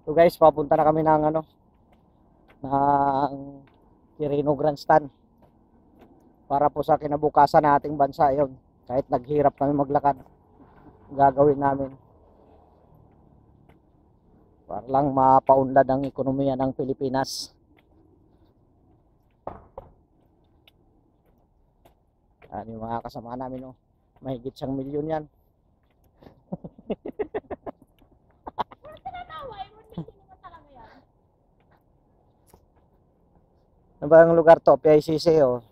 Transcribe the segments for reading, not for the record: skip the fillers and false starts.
So guys, papunta na kami ng ng Quirino Grandstand para po sa kinabukasan ng ating bansa. Yun, kahit naghirap kami maglakad, gagawin namin para lang mapaunlad ang ekonomiya ng Pilipinas. Yan yung mga kasama namin, oh. Mahigit 1,000,000 yan. Ano ba ang lugar to? PICC, oh.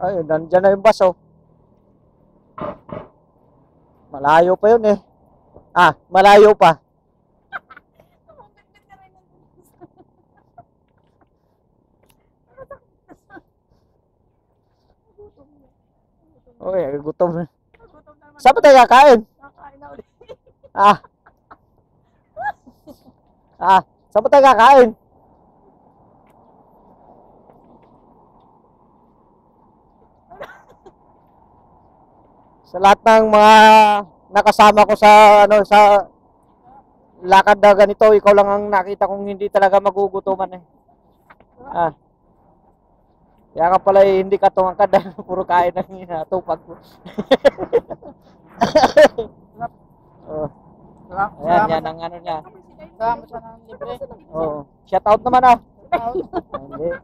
Ay, nandiyan na yung bus, oh. Malayo pa yun, eh. Ah, malayo pa. Okay, gutom na. Saan pa tayo kakain? Kakain na ulit. Ah. Saan pa tayo kakain? Sa lahat ng mga nakasama ko sa sa lakad na ganito, ikaw lang ang nakita kong hindi talaga magugutuman, eh. Kaya ka pala, eh, hindi ka tumangkad dahil puro kain ng hinatupag mo. Oh. Ayan, yan ang niya. Salamat sa nang libre. Oo. Shout out naman, ah. Hindi.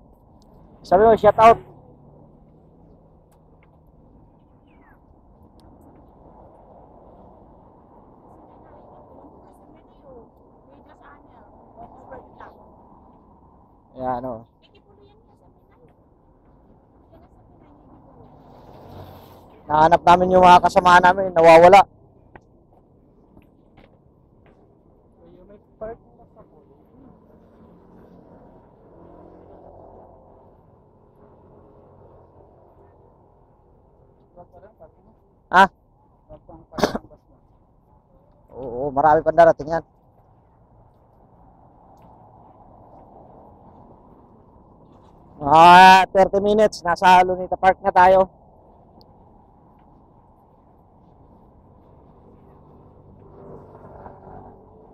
Sabi mo, shout out. Ayan, oh. Nahanap namin yung mga kasama namin, nawawala. Ah? Oo, marami pang darating yan. Ah, 30 minutes, nasa Lunita Park na tayo.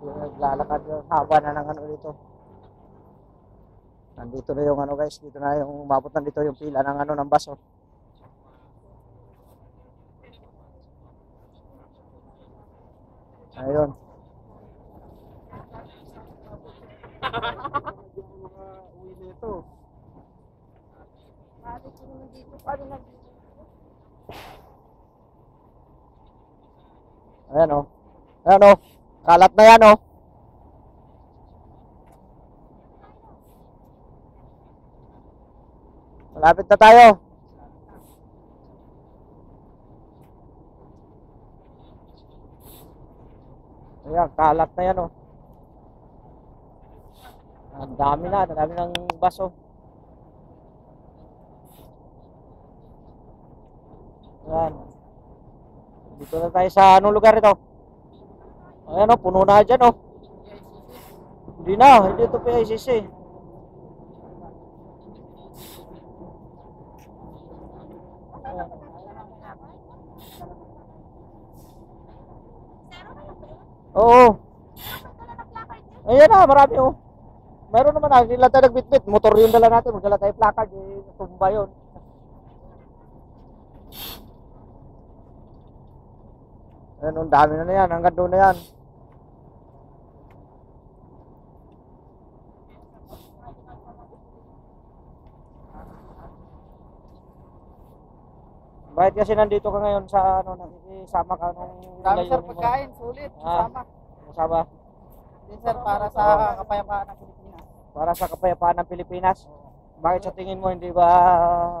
Naglalakad, haba na ng dito. Nandito na yung guys, dito na yung umabot na dito yung pila ng ng bus, oh. Ayun. Uwi nito. Ayan, oh. Ayan, oh. Kalat na yan, oh. Malapit na tayo. Ayan, kalat na yan, oh. Ang dami ng bus, oh. Ayan. Dito na tayo sa anong lugar ito? Ayan, oh, puno na dyan, oh. Hindi ito PICC. Oo. Ayan na, marami, oh. Meron naman na, hindi lang tayo nagbitbit. Motor yung dala natin, magdala tayo placard, eh, tumba yun. Ayan, ang dami na yan, hanggang doon na yan. Bakit kasi nandito ka ngayon sa nakikisama ka nung Dami sir pagkain, sulit. Sama. Kasama. Din sir, para sa kapayapaan ng Pilipinas. Para sa kapayapaan ng Pilipinas. Bakit sa tingin mo hindi ba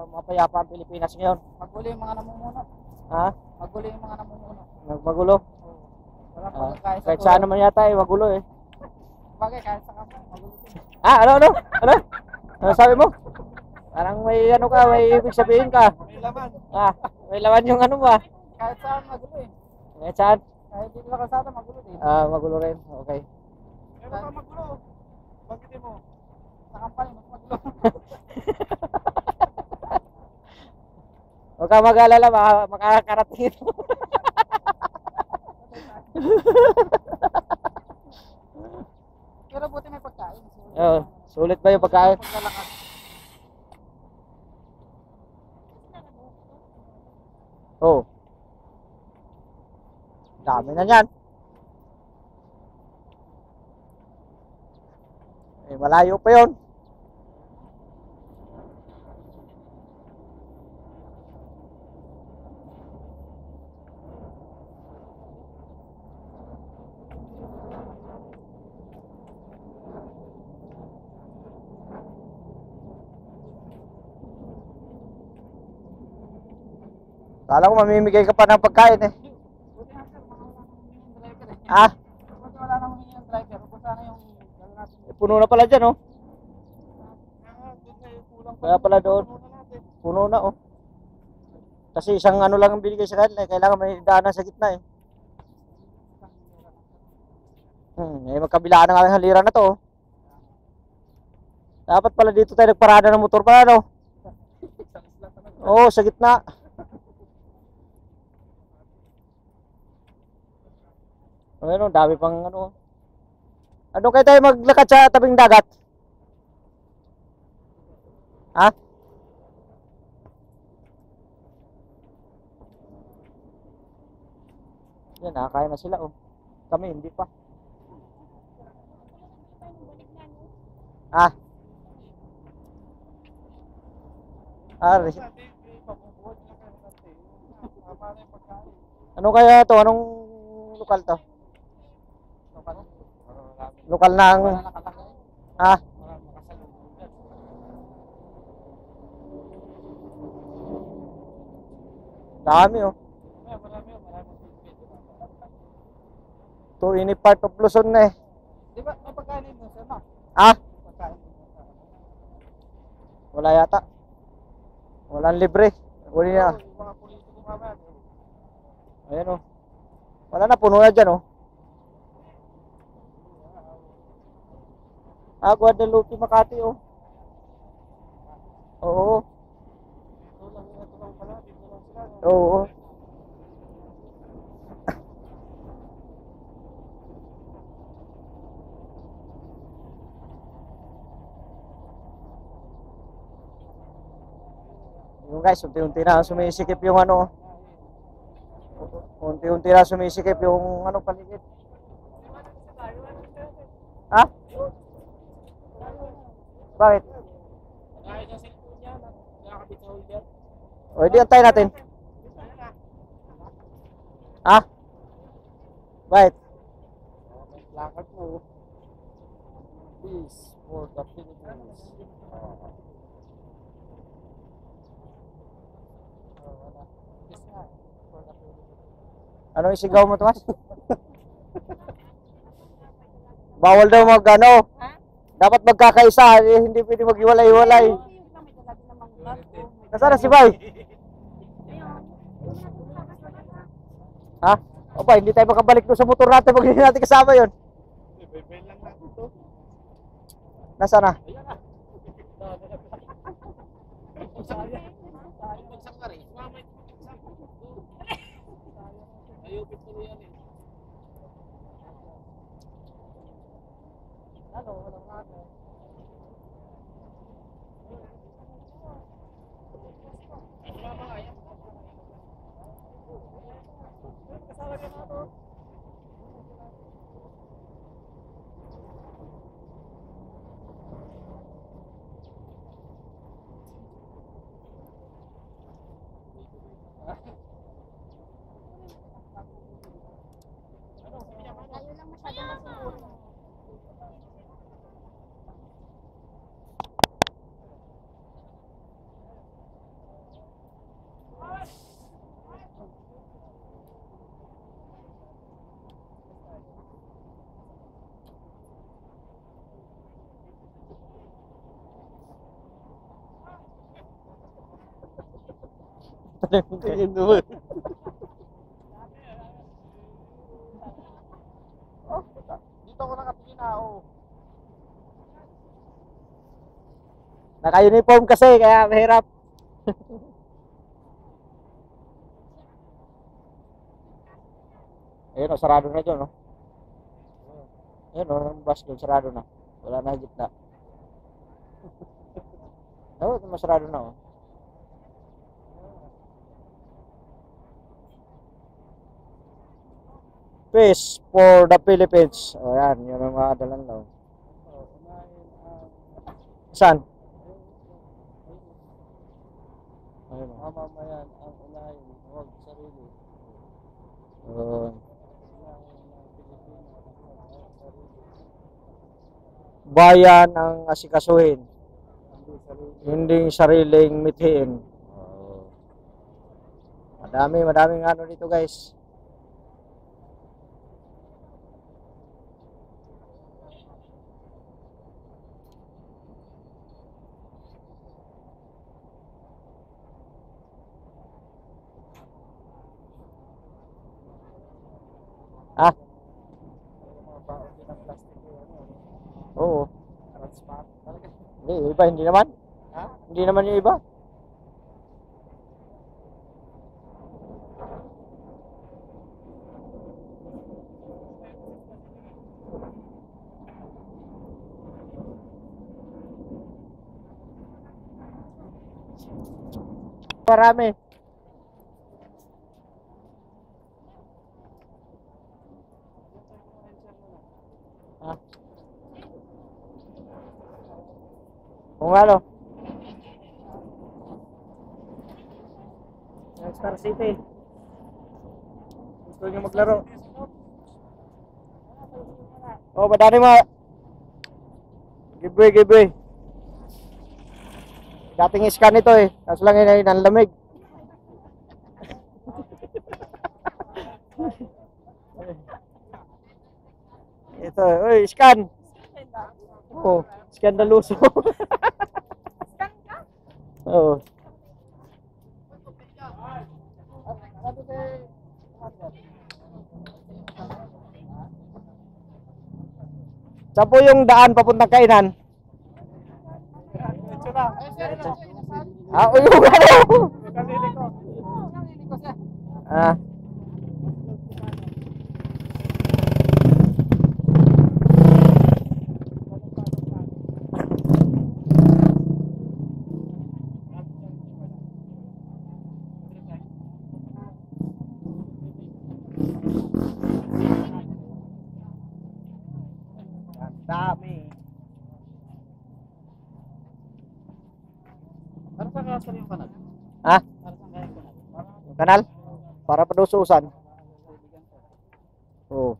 mapayapa ang Pilipinas ngayon? Magulo yung mga namumuno. Ha? Magulo yung mga namumuno. Nagmagulo? Walang pagkain sa Kahit saan naman yata, eh, magulo, eh. Bagay, kahit sa kamay, magulo din. Ano? Ano sabi mo? Parang may may ibig sabihin ka. May laman. May laman yung ba? Kahit saan magulo eh. Kahit saan? Kahit dito sa kalsada, magulo din. Magulo rin. Okay. Pero pa magulo. Bakit mo? Sa kampanya, mas magulo. Huwag kang mag-alala, makakarating ito. Pero buti may pagkain. Oo, sulit ba yung pagkain? Paglalakad. Oo. Dami na yan. Eh, malayo pa yun. Kala ko mamimigay ka pa ng pagkain eh. Buti nga sir, wala nang yung driver eh. Ah, Buti wala nang yung driver. Kung sana yung dala natin. puno na pala dyan oh. Doon na yung kulang pa. Kaya pala doon. Puno na natin. Puno na oh. Kasi isang ano lang ang binigay sa kanila eh. Kailangan may daanan sa gitna eh. Eh magkabilaan ng aming halira na to oh. Dapat pala dito tayo nagparada ng motor pala no. Oo, sa gitna. Ayun, dami pang ano. Ano kayo tayo maglakad sa tabing dagat? Ha? Yan, nakakaya na sila oh. Kami hindi pa. Ah. Ari. Ano kaya to? Anong lokal to? Lokal ng ah. Dami oh. To ini part of Luzon na eh. Di ba may pagkain din sir no? Ah, Pagkain. wala yata. Walang libre. Uli na. Yung mga politiko mamaya. Ayan oh. Wala na, puno na dyan oh. Ah, Guadalupe, Makati oh. Oo. Ito lang pala. Dito lang sila. Oo. Yung guys, unti-unti na sumisikip yung ano. Unti-unti na sumisikip yung ano paligid. Ha? Bakit? O, di antay natin. Ha? Bakit? Lakad mo. Peace for the Philippines. Ano isigaw mo, Tomas? Bawal daw mag ano. Dapat magkakaisa, eh, hindi pwede maghiwalay-hiwalay. Nasaan na si Bay? Ha? O ba, hindi tayo makabalik doon sa motor natin pag hindi natin kasama yun. Nasaan na? Tingin naman. Oh, dito ako nakatingin na, oh. Naka-uniform kasi, kaya mahirap. Ayun, oh, sarado na dyan, no? Ayun, oh, ang bus doon, sarado na. Wala na gitna. Oo, masarado na, oh. Peace for the Philippines. O yan, yun ang mga dalang daw. Saan? Ayun, oh. Mamamayan ang unahin, huwag sarili. Bayan ang asikasuhin. Hindi sariling mithiin. Madaming ano dito, guys. Ah, oo. Hindi, yung iba, hindi naman. Ha? Hindi naman yung iba. Marami. Ah. Kung ano? Star City. Gusto niyo maglaro? Oh, madami mga. Giveaway. Dating scan ito eh. Kaso lang yun ang lamig. Ito, oy, scan. Oh, skandaluso. Scan ka? Oo. Saan po yung daan papuntang kainan? Ah, yung ano? Ah. Dami. Para sa kasal yung kanal? Ha? Para sa kaya yung kanal? Kanal? Para padususan. Oo.